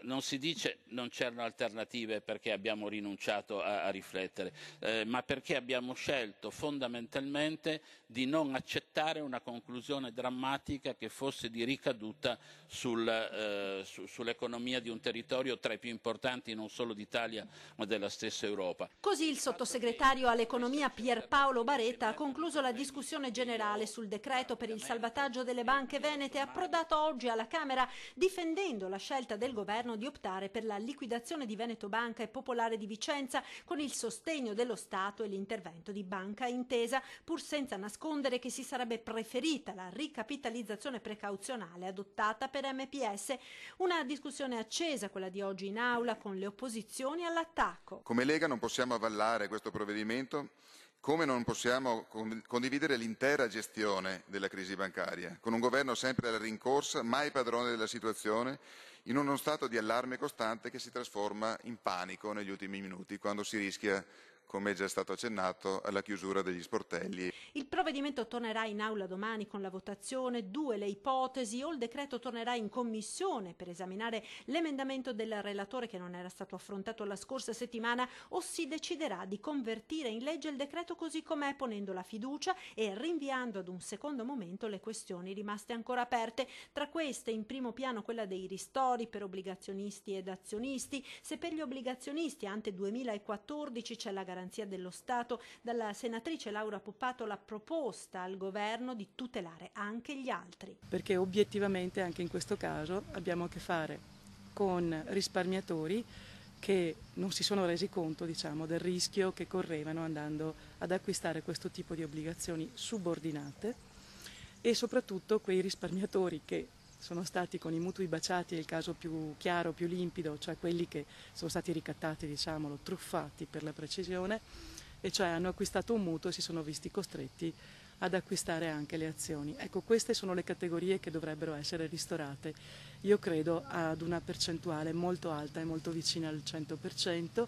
non si dice non c'erano alternative perché abbiamo rinunciato a riflettere, ma perché abbiamo scelto fondamentalmente di non accettare una conclusione drammatica che fosse di ricaduta sull'economia di un territorio tra i più importanti non solo d'Italia ma della stessa Europa. Così il sottosegretario all'economia Pierpaolo Baretta ha concluso la discussione generale sul decreto per il salvataggio delle banche venete, approdato oggi alla Camera, difendendo la scelta del governo di optare per la liquidazione di Veneto Banca e Popolare di Vicenza con il sostegno dello Stato e l'intervento di Banca Intesa, pur senza nascondere che si sarebbe preferita la ricapitalizzazione precauzionale adottata per MPS. Una discussione accesa, quella di oggi in aula, con le opposizioni all'attacco. Come Lega non possiamo avvallare questo provvedimento, come non possiamo condividere l'intera gestione della crisi bancaria, con un governo sempre alla rincorsa, mai padrone della situazione, in uno stato di allarme costante che si trasforma in panico negli ultimi minuti, quando si rischia, come è già stato accennato, alla chiusura degli sportelli. Il provvedimento tornerà in aula domani con la votazione, 2 le ipotesi: o il decreto tornerà in commissione per esaminare l'emendamento del relatore che non era stato affrontato la scorsa settimana, o si deciderà di convertire in legge il decreto così com'è, ponendo la fiducia e rinviando ad un secondo momento le questioni rimaste ancora aperte. Tra queste, in primo piano quella dei ristori per obbligazionisti ed azionisti. Se per gli obbligazionisti ante 2014 c'è la garanzia dello Stato, dalla senatrice Laura Puppato la proposta al governo di tutelare anche gli altri. Perché obiettivamente anche in questo caso abbiamo a che fare con risparmiatori che non si sono resi conto, diciamo, del rischio che correvano andando ad acquistare questo tipo di obbligazioni subordinate, e soprattutto quei risparmiatori che sono stati con i mutui baciati, è il caso più chiaro, più limpido, cioè quelli che sono stati ricattati, diciamolo, truffati per la precisione, e cioè hanno acquistato un mutuo e si sono visti costretti ad acquistare anche le azioni. Ecco, queste sono le categorie che dovrebbero essere ristorate, io credo ad una percentuale molto alta e molto vicina al 100%.